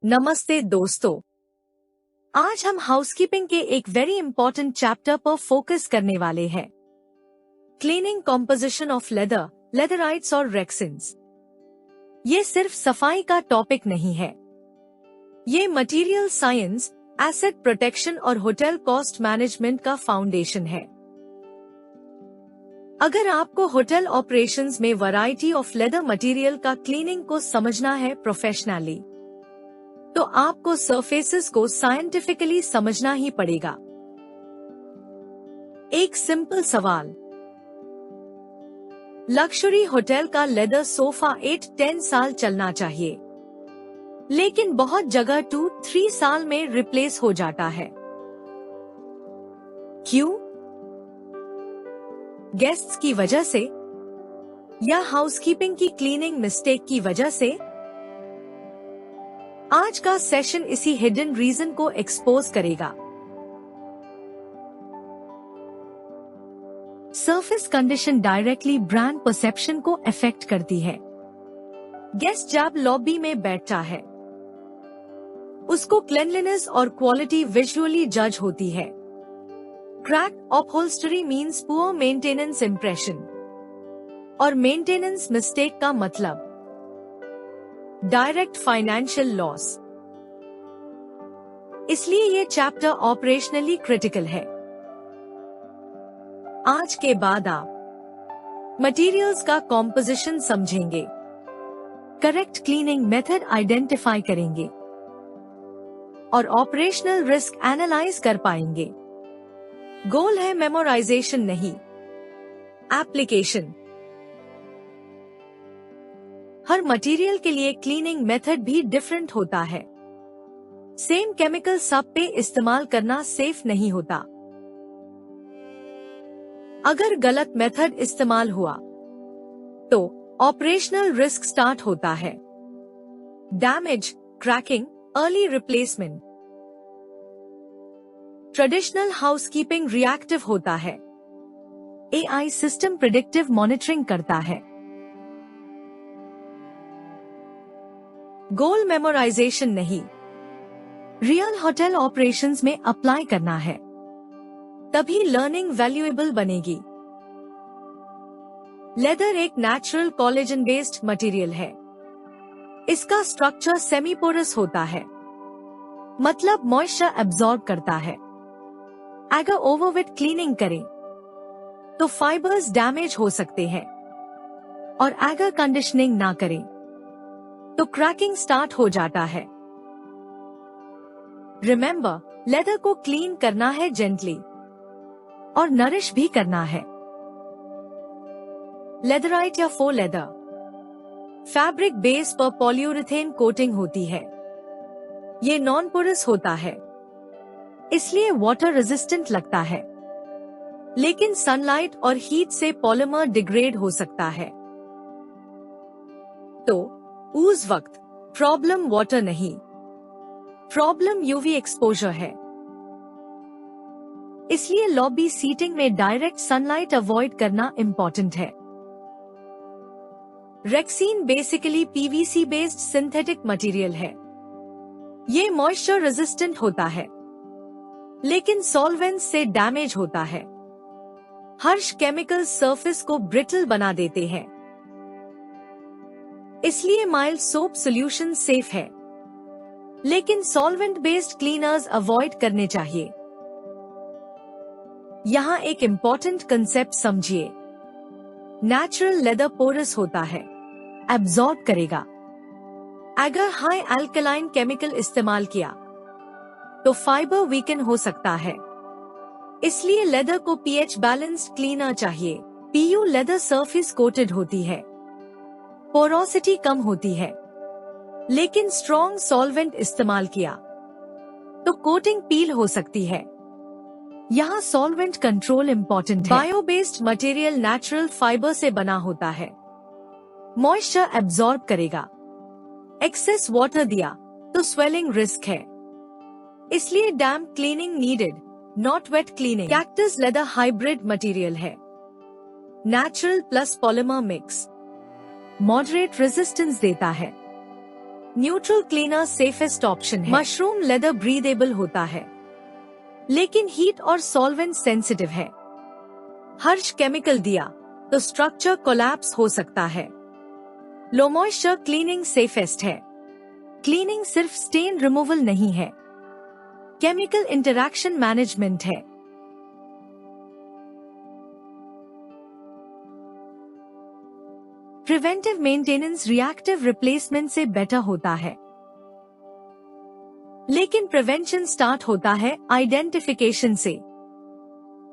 नमस्ते दोस्तों, आज हम हाउसकीपिंग के एक वेरी इंपॉर्टेंट चैप्टर पर फोकस करने वाले हैं। क्लीनिंग कॉम्पोजिशन ऑफ लेदर, लेदराइट्स और रेक्सिन्स। ये सिर्फ सफाई का टॉपिक नहीं है, ये मटेरियल साइंस, एसेट प्रोटेक्शन और होटल कॉस्ट मैनेजमेंट का फाउंडेशन है। अगर आपको होटल ऑपरेशंस में वैरायटी ऑफ लेदर मटेरियल का क्लीनिंग को समझना है प्रोफेशनली, तो आपको सरफेसेस को साइंटिफिकली समझना ही पड़ेगा। एक सिंपल सवाल, लक्जरी होटल का लेदर सोफा 8-10 साल चलना चाहिए, लेकिन बहुत जगह 2-3 साल में रिप्लेस हो जाता है। क्यों? गेस्ट्स की वजह से या हाउसकीपिंग की क्लीनिंग मिस्टेक की वजह से? आज का सेशन इसी हिडन रीजन को एक्सपोज करेगा। Surface condition directly brand perception को अफेक्ट करती है। गेस्ट जब लॉबी में बैठता है, उसको क्लीनलीनेस और क्वालिटी विजुअली जज होती है। Crack upholstery means poor maintenance impression, और मेंटेनेंस मिस्टेक का मतलब डायरेक्ट फाइनेंशियल लॉस। इसलिए ये चैप्टर ऑपरेशनली क्रिटिकल है। आज के बाद आप मटेरियल्स का कॉम्पोजिशन समझेंगे, करेक्ट क्लीनिंग मेथड आइडेंटिफाई करेंगे और ऑपरेशनल रिस्क एनालाइज कर पाएंगे। गोल है मेमोराइजेशन नहीं, एप्लीकेशन। हर मटेरियल के लिए क्लीनिंग मेथड भी डिफरेंट होता है। सेम केमिकल सब पे इस्तेमाल करना सेफ नहीं होता। अगर गलत मेथड इस्तेमाल हुआ तो ऑपरेशनल रिस्क स्टार्ट होता है। Damage, cracking, early replacement. Traditional housekeeping reactive होता है, एआई सिस्टम प्रिडिक्टिव मॉनिटरिंग करता है। गोल मेमोराइजेशन नहीं, रियल होटल ऑपरेशंस में अप्लाई करना है, तभी लर्निंग वैल्यूएबल बनेगी। लेदर एक नेचुरल कोलेजन बेस्ड मटेरियल है। इसका स्ट्रक्चर सेमी पोरस होता है, मतलब मॉइस्चर एब्जॉर्ब करता है। अगर ओवरवेट क्लीनिंग करें तो फाइबर्स डैमेज हो सकते हैं, और अगर कंडीशनिंग ना करें तो क्रैकिंग स्टार्ट हो जाता है। रिमेंबर, लेदर को क्लीन करना है जेंटली और नरिश भी करना है। लेदराइट या फो लेदर फैब्रिक बेस पर पॉलीयूरेथेन कोटिंग होती है। ये नॉन पोरस होता है, इसलिए वाटर रेजिस्टेंट लगता है, लेकिन सनलाइट और हीट से पॉलीमर डिग्रेड हो सकता है। तो उस वक्त प्रॉब्लम वाटर नहीं, प्रॉब्लम यूवी एक्सपोजर है। इसलिए लॉबी सीटिंग में डायरेक्ट सनलाइट अवॉइड करना इंपॉर्टेंट है। Rexine basically PVC based synthetic material है। ये मॉइस्चर रेजिस्टेंट होता है, लेकिन सॉल्वेंट्स से डैमेज होता है। हार्श केमिकल्स सरफेस को ब्रिटल बना देते हैं, इसलिए माइल्ड सोप सॉल्यूशन सेफ है, लेकिन सॉल्वेंट बेस्ड क्लीनर्स अवॉइड करने चाहिए। यहाँ एक इंपॉर्टेंट कंसेप्ट समझिए। नेचुरल लेदर पोरस होता है, एब्जॉर्ब करेगा। अगर हाई अल्कलाइन केमिकल इस्तेमाल किया तो फाइबर वीकन हो सकता है। इसलिए लेदर को पीएच बैलेंस्ड क्लीनर चाहिए। पीयू लेदर सरफेस कोटेड होती है, पोरोसिटी कम होती है, लेकिन स्ट्रॉन्ग सॉल्वेंट इस्तेमाल किया तो कोटिंग पील हो सकती है। यहाँ सॉल्वेंट कंट्रोल इंपॉर्टेंट है। Bio based material natural fibre से बना होता है, मॉइस्चर एब्जॉर्ब करेगा। एक्सेस वाटर दिया तो स्वेलिंग रिस्क है, इसलिए damp cleaning needed, not wet cleaning. Cactus leather hybrid material है, natural plus polymer mix, moderate resistance देता है। न्यूट्रल क्लीनर सेफेस्ट ऑप्शन है। मशरूम लेदर ब्रीदेबल होता है, लेकिन हीट और सॉल्वेंट सेंसिटिव है। हर्ष केमिकल दिया तो स्ट्रक्चर कोलैप्स हो सकता है। लो मॉइस्चर क्लीनिंग सेफेस्ट है। क्लीनिंग सिर्फ स्टेन रिमूवल नहीं है, केमिकल इंटरैक्शन मैनेजमेंट है। प्रिवेंटिव मेंटेनेंस रिएक्टिव रिप्लेसमेंट से बेटर होता है, लेकिन प्रिवेंशन स्टार्ट होता है आइडेंटिफिकेशन से।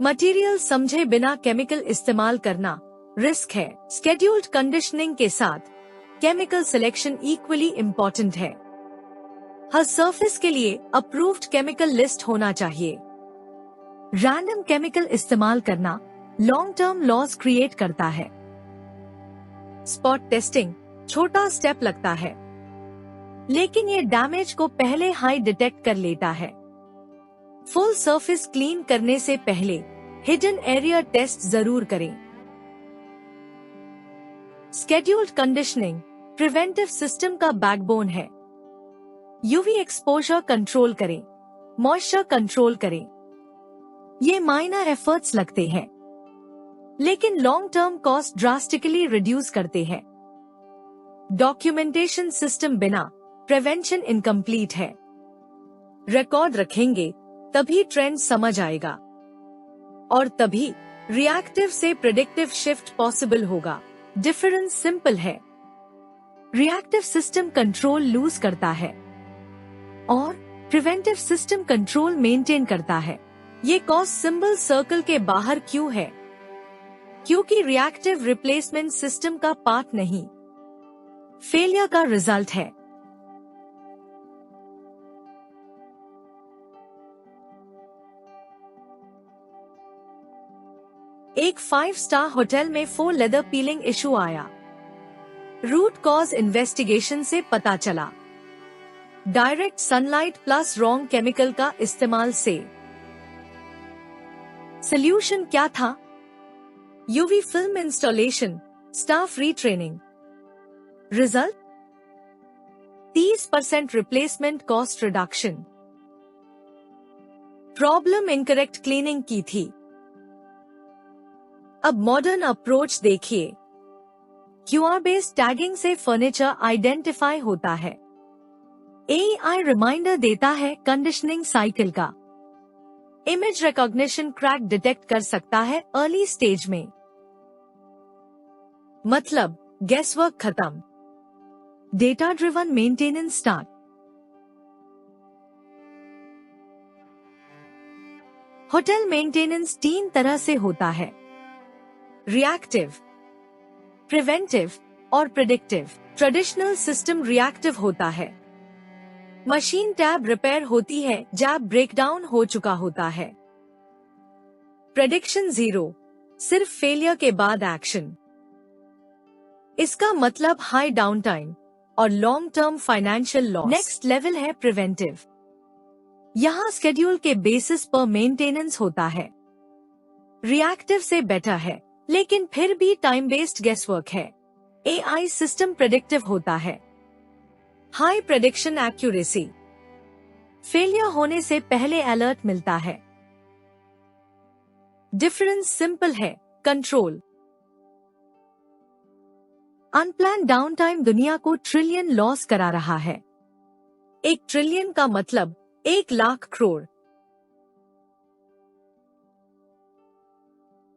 मटेरियल समझे बिना केमिकल इस्तेमाल करना रिस्क है। स्केड्यूल्ड कंडीशनिंग के साथ केमिकल सिलेक्शन इक्वली इम्पोर्टेंट है। हर सरफेस के लिए अप्रूव्ड केमिकल लिस्ट होना चाहिए। रैंडम केमिकल इस्तेमाल करना लॉन्ग टर्म लॉस क्रिएट करता है। स्पॉट टेस्टिंग छोटा स्टेप लगता है, लेकिन ये डैमेज को पहले हाई डिटेक्ट कर लेता है। फुल सरफेस क्लीन करने से पहले हिडन एरिया टेस्ट जरूर करें। स्केड्यूल्ड कंडीशनिंग प्रिवेंटिव सिस्टम का बैकबोन है। यूवी एक्सपोजर कंट्रोल करें, मॉइस्चर कंट्रोल करें। ये माइनर एफर्ट्स लगते हैं, लेकिन long term cost drastically reduce करते हैं। डॉक्यूमेंटेशन सिस्टम बिना प्रिवेंशन इनकम्प्लीट है। रिकॉर्ड रखेंगे तभी ट्रेंड समझ आएगा, और तभी रिएक्टिव से प्रेडिक्टिव शिफ्ट पॉसिबल होगा। डिफरेंस सिंपल है। रिएक्टिव सिस्टम कंट्रोल लूज करता है और प्रिवेंटिव सिस्टम कंट्रोल मेंटेन करता है। ये कॉस्ट सिंबल सर्कल के बाहर क्यों है? क्योंकि रिएक्टिव रिप्लेसमेंट सिस्टम का पार्ट नहीं, फेलियर का रिजल्ट है। एक 5 स्टार होटल में 4 लेदर पीलिंग इशू आया। रूट कॉज इन्वेस्टिगेशन से पता चला direct sunlight plus wrong chemical का इस्तेमाल से। सॉल्यूशन क्या था? UV film installation, staff retraining. Result 30% replacement cost reduction. Problem incorrect cleaning की थी। अब मॉडर्न अप्रोच देखिए। क्यूआर बेस्ड टैगिंग से फर्नीचर आइडेंटिफाई होता है। एआई रिमाइंडर देता है कंडीशनिंग साइकिल का। इमेज रिकॉग्निशन क्रैक डिटेक्ट कर सकता है अर्ली स्टेज में। मतलब गेसवर्क खत्म, data driven maintenance start. Hotel maintenance 3 तरह से होता है: रिएक्टिव, प्रिवेंटिव और प्रेडिक्टिव। ट्रेडिशनल सिस्टम रिएक्टिव होता है। मशीन टैब रिपेयर होती है जब ब्रेकडाउन हो चुका होता है। प्रेडिक्शन 0, सिर्फ फेलियर के बाद एक्शन। इसका मतलब हाई डाउन टाइम और long term financial loss. Next level है प्रिवेंटिव। यहाँ स्केड्यूल के बेसिस पर मेंटेनेंस होता है। रिएक्टिव से बेटर है, लेकिन फिर भी टाइम बेस्ड गेसवर्क है। एआई सिस्टम प्रेडिक्टिव होता है। हाई प्रेडिक्शन एक्यूरेसी, फेलियर होने से पहले अलर्ट मिलता है। डिफरेंस सिंपल है, कंट्रोल। अनप्लान डाउन टाइम दुनिया को ट्रिलियन लॉस करा रहा है। 1 ट्रिलियन का मतलब 1 लाख करोड़।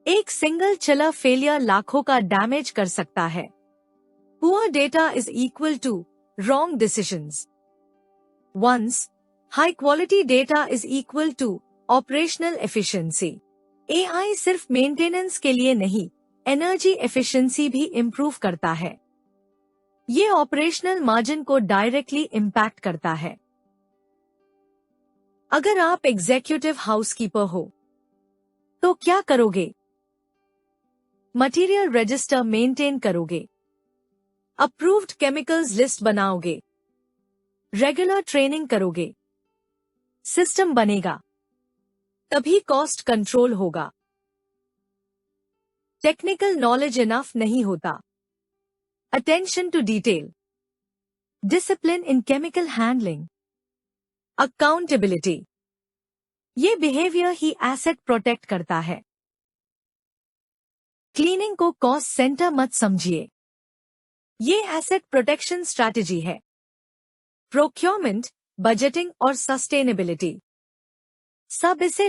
एक सिंगल चला फेलियर लाखों का डैमेज कर सकता है। Poor data is equal to wrong decisions. Once high quality data is equal to operational efficiency. AI सिर्फ मेंटेनेंस के लिए नहीं, एनर्जी एफिशिएंसी भी इम्प्रूव करता है। ये ऑपरेशनल मार्जिन को डायरेक्टली इम्पैक्ट करता है। अगर आप एग्जीक्यूटिव हाउसकीपर हो तो क्या करोगे? मटेरियल रजिस्टर मेंटेन करोगे, अप्रूव्ड केमिकल्स लिस्ट बनाओगे, रेगुलर ट्रेनिंग करोगे। सिस्टम बनेगा, तभी कॉस्ट कंट्रोल होगा। टेक्निकल नॉलेज इनफ नहीं होता। Attention to detail, discipline in chemical handling, accountability. ये बिहेवियर ही एसेट प्रोटेक्ट करता है। क्लीनिंग को कॉस्ट सेंटर मत समझिए, ये एसेट प्रोटेक्शन स्ट्रैटेजी है। प्रोक्योरमेंट, बजटिंग और सस्टेनेबिलिटी सब इसे